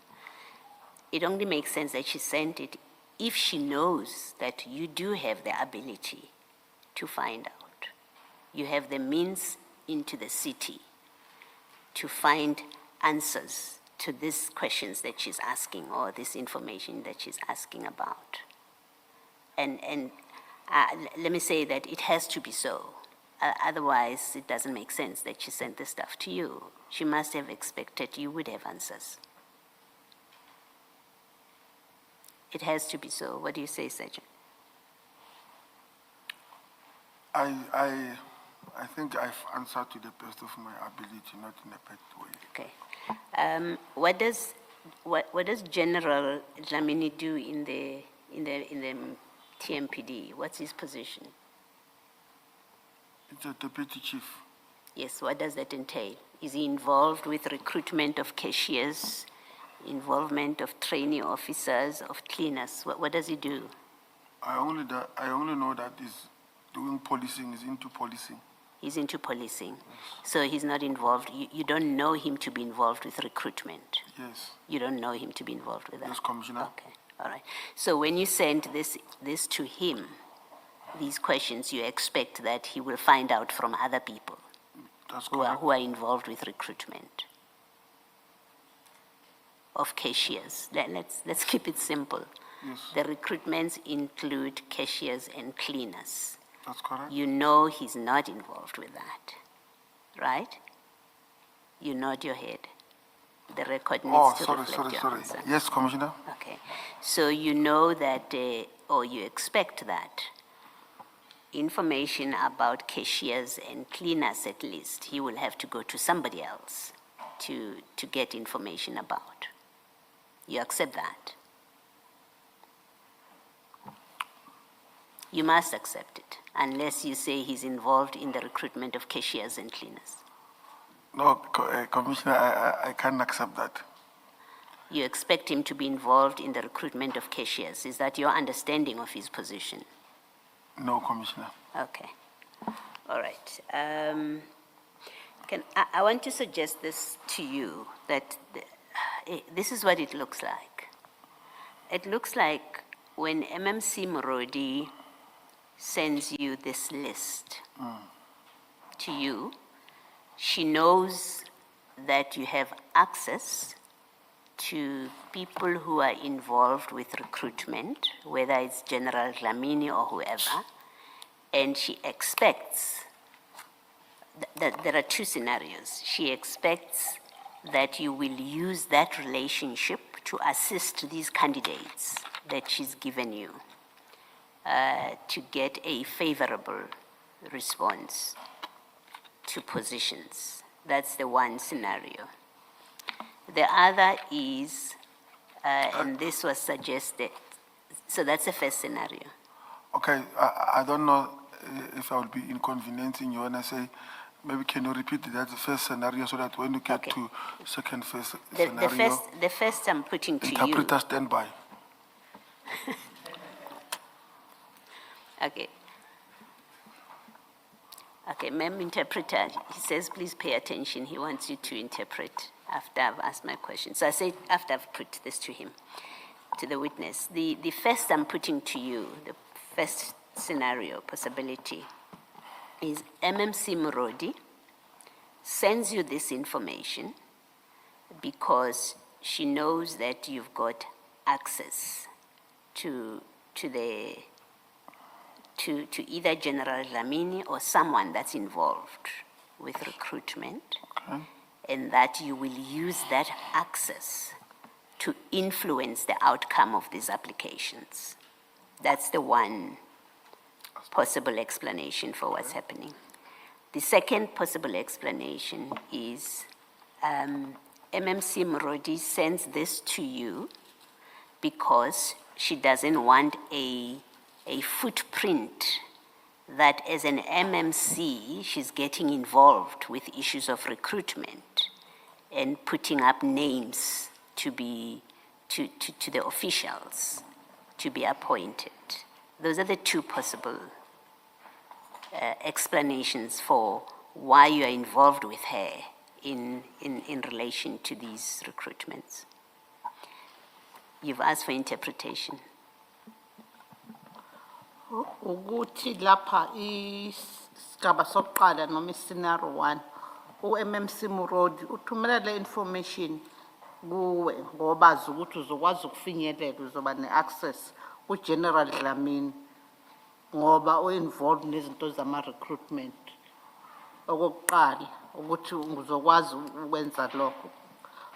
It only makes sense that she sent it if she knows that you do have the ability to find out. You have the means into the city to find answers to these questions that she's asking or this information that she's asking about. And let me say that it has to be so. Otherwise, it doesn't make sense that she sent this stuff to you. She must have expected you would have answers. It has to be so. What do you say, Sergeant? I think I've answered to the best of my ability, not in a bad way. Okay. What does General Dlamini do in the TMPD? What's his position? It's a deputy chief. Yes, what does that entail? Is he involved with recruitment of cashiers, involvement of trainee officers, of cleaners? What does he do? I only know that he's doing policing, he's into policing. He's into policing. So he's not involved, you don't know him to be involved with recruitment? Yes. You don't know him to be involved with that? Yes, Commissioner. Okay, all right. So when you send this to him, these questions, you expect that he will find out from other people That's who correct. are involved with recruitment of cashiers. Let's keep it simple. Yes. The recruitments include cashiers and cleaners. That's correct. You know he's not involved with that, right? You nod your head. The record needs to reflect your answer. Yes, Commissioner. Okay. So you know that, or you expect that, information about cashiers and cleaners at least, he will have to go to somebody else to get information about. You accept that? You must accept it, unless you say he's involved in the recruitment of cashiers and cleaners. No, Commissioner, I can't accept that. You expect him to be involved in the recruitment of cashiers. Is that your understanding of his position? No, Commissioner. Okay. All right. I want to suggest this to you, that this is what it looks like. It looks like when MMC Morodi sends you this list to you, she knows that you have access to people who are involved with recruitment, whether it's General Dlamini or whoever, and she expects that there are two scenarios. She expects that you will use that relationship to assist these candidates that she's given you to get a favorable response to positions. That's the one scenario. The other is, and this was suggested, so that's the first scenario. Okay, I don't know if I will be inconveniencing you when I say, maybe can you repeat that first scenario so that when you get Okay. to second scenario, The first I'm putting to you. interpreter stand by. Okay. Okay, ma'am, interpreter, he says, please pay attention. He wants you to interpret after I've asked my question. So I say, after I've put this to him, to the witness, the first I'm putting to you, the first scenario, possibility, is MMC Morodi sends you this information because she knows that you've got access to either General Dlamini or someone that's involved with recruitment, and that you will use that access to influence the outcome of these applications. That's the one possible explanation for what's happening. The second possible explanation is MMC Morodi sends this to you because she doesn't want a footprint that as an MMC, she's getting involved with issues of recruitment and putting up names to the officials to be appointed. Those are the two possible explanations for why you are involved with her in relation to these recruitments. You've asked for interpretation. Ukuthi lapha isigaba sokuqala noma scenario 1 uMMC Morodi uthumela le information kuwe ngoba azi ukuthi uzokwazi ukufinyelela uzoba neaccess kuGeneral Dlamini ngoba uinvolved nezinto zama recruitment okokuqala ukuthi uzokwazi ukwenza lokho.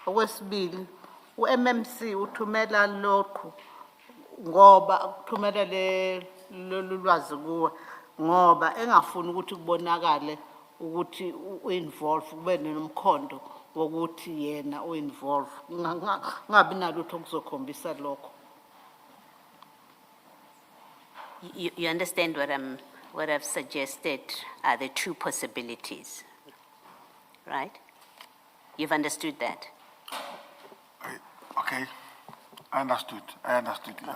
Okwesibili uMMC uthumela lokho ngoba ukuthumela lolwazi kuwe ngoba engafuni ukuthi kubonakale ukuthi uinvolve kube nomkhondo wokuthi yena uinvolve ngabi nalutho okuzokhombisa lokho. You understand what I've suggested are the two possibilities, right? You've understood that? Okay, I understood. I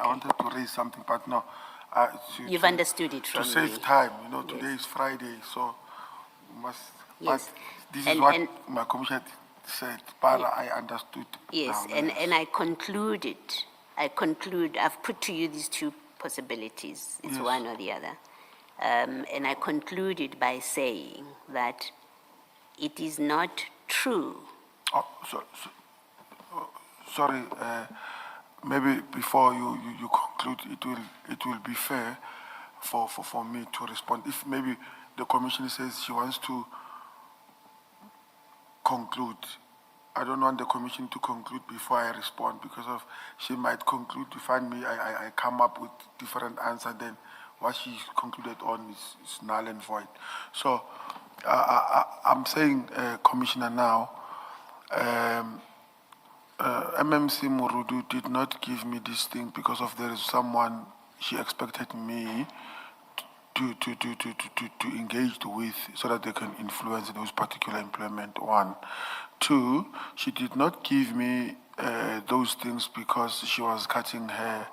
wanted to raise something, but no. You've understood it from to save me. time, today is Friday, so we must. Yes. But this And- is what and- my commissioner said. But I understood. Yes, now, and I conclude, I've put to you these two possibilities. It's Yes. one or the other. And I concluded by saying that it is not true. Oh, sorry. Maybe before you conclude, it will be fair for me to respond. If maybe the commissioner says she wants to conclude, I don't want the commission to conclude before I respond because of she might conclude to find me. I come up with different answer than what she concluded on is null and void. So I'm saying, Commissioner, now. MMC Murudu did not give me this thing because of there is someone she expected me to engage with so that they can influence those particular employment. One. Two, she did not give me those things because she was cutting her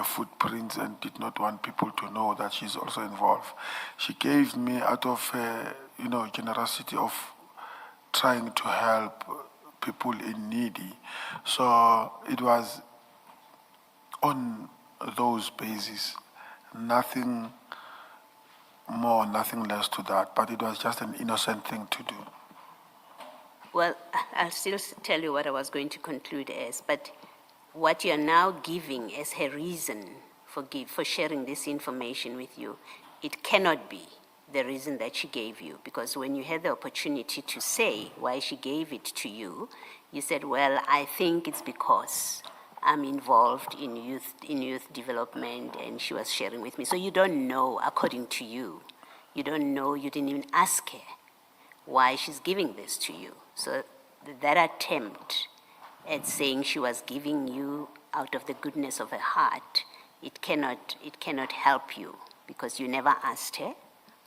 footprints and did not want people to know that she's also involved. She gave me out of her, generosity of trying to help people in needy. So it was on those bases, nothing more, nothing less to that, but it was just an innocent thing to do. Well, I'll still tell you what I was going to conclude as, but what you're now giving as her reason for sharing this information with you, it cannot be the reason that she gave you, because when you had the opportunity to say why she gave it to you, you said, well, I think it's because I'm involved in youth development, and she was sharing with me. So you don't know, according to you. You don't know, you didn't even ask her why she's giving this to you. So that attempt at saying she was giving you out of the goodness of her heart, it cannot help you, because you never asked her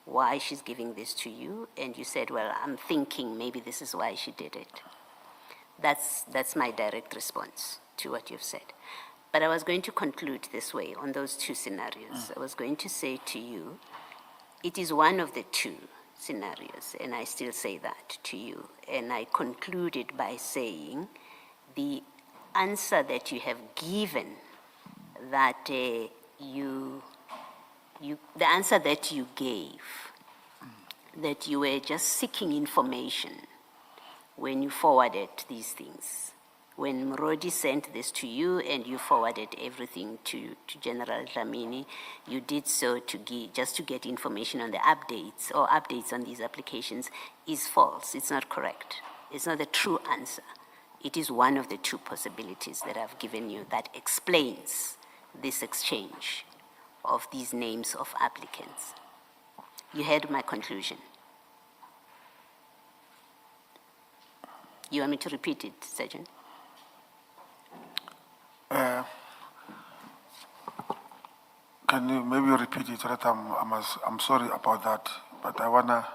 why she's giving this to you, and you said, well, I'm thinking maybe this is why she did it. That's my direct response to what you've said. But I was going to conclude this way on those two scenarios. I was going to say to you, it is one of the two scenarios, and I still say that to you. And I concluded by saying the answer that you have given, that the answer that you gave, that you were just seeking information when you forwarded these things. When Murodi sent this to you and you forwarded everything to General Dlamini, you did so just to get information on the updates or updates on these applications, is false. It's not correct. It's not the true answer. It is one of the two possibilities that I've given you that explains this exchange of these names of applicants. You heard my conclusion. You want me to repeat it, Sergeant? Can you maybe repeat it? Right? I'm sorry about that, but I wanna.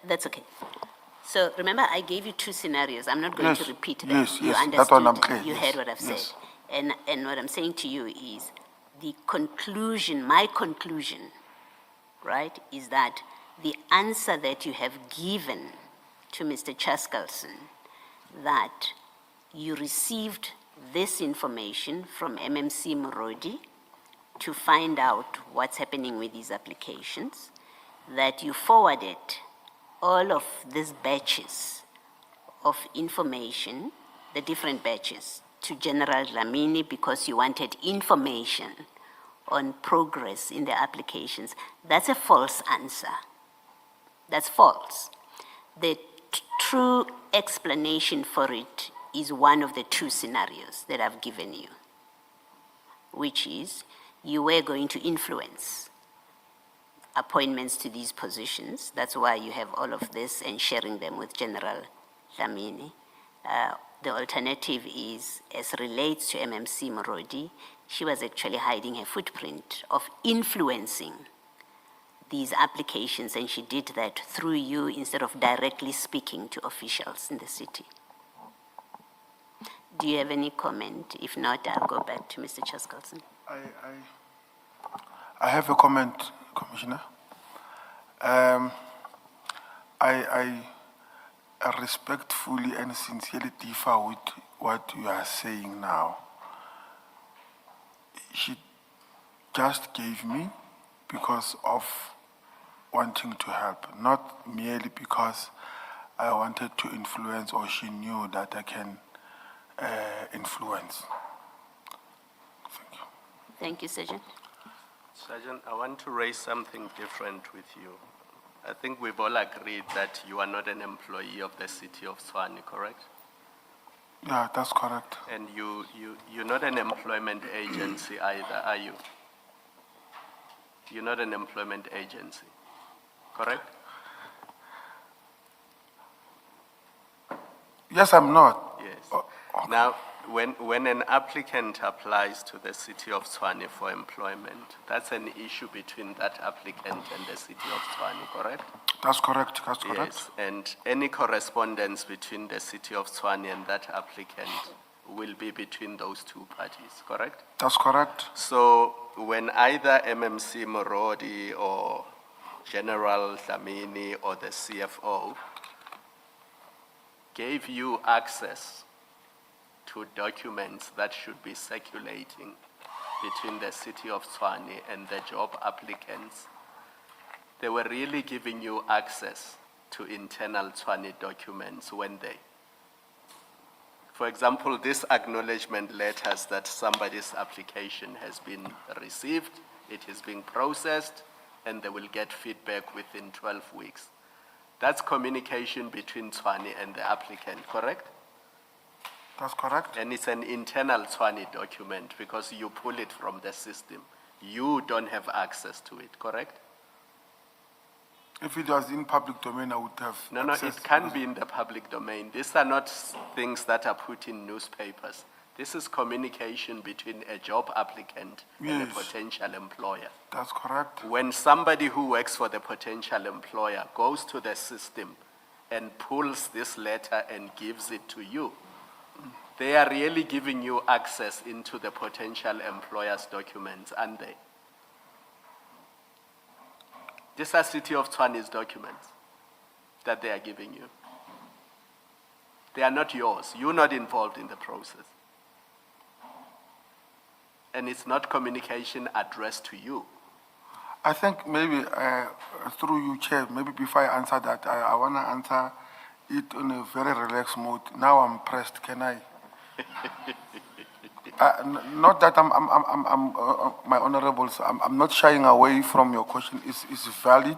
That's okay. So remember, I gave you two scenarios. I'm not going to repeat them. Yes, You yes, understood. that one I'm clear. You Yes, heard what I've said. yes. And what I'm saying to you is the conclusion, my conclusion, right, is that the answer that you have given to Mr. Chaskalson, that you received this information from MMC Morodi to find out what's happening with these applications, that you forwarded all of these batches of information, the different batches, to General Dlamini because you wanted information on progress in the applications. That's a false answer. That's false. The true explanation for it is one of the two scenarios that I've given you, which is you were going to influence appointments to these positions. That's why you have all of this and sharing them with General Dlamini. The alternative is, as relates to MMC Morodi, she was actually hiding her footprint of influencing these applications, and she did that through you instead of directly speaking to officials in the city. Do you have any comment? If not, I'll go back to Mr. Chaskalson. I have a comment, Commissioner. I respectfully and sincerely differ with what you are saying now. She just gave me because of wanting to help, not merely because I wanted to influence or she knew that I can influence. Thank you. Thank you, Sergeant. Sergeant, I want to raise something different with you. I think we've all agreed that you are not an employee of the city of Tshwane, correct? Yeah, that's correct. And you're not an employment agency either, are you? You're not an employment agency, correct? Yes, I'm not. Yes. Now, when an applicant applies to the city of Tshwane for employment, that's an issue between that applicant and the city of Tshwane, correct? That's correct, that's correct. Yes, and any correspondence between the city of Tshwane and that applicant will be between those two parties, correct? That's correct. So when either MMC Morodi or General Dlamini or the CFO gave you access to documents that should be circulating between the city of Tshwane and the job applicants, they were really giving you access to internal Tshwane documents when they, for example, this acknowledgement letters that somebody's application has been received, it is being processed, and they will get feedback within 12 weeks. That's communication between Tshwane and the applicant, correct? That's correct. And it's an internal Tshwane document because you pull it from the system. You don't have access to it, correct? If it was in public domain, I would have No, access it can be in the public domain. These are not things that are put in newspapers. This is communication between a job applicant and a Yes. potential employer. That's correct. When somebody who works for the potential employer goes to the system and pulls this letter and gives it to you, they are really giving you access into the potential employer's documents, aren't they? These are City of Tshwane's documents that they are giving you. They are not yours. You're not involved in the process. And it's not communication addressed to you. I think maybe through you, Chair, maybe before I answer that, I want to answer it in a very relaxed mode. Now I'm pressed, can I? Not that my honorables, I'm not shying away from your question. It's valid,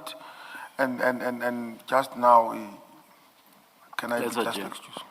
and just now, can I be Yes, just Ajay. excused?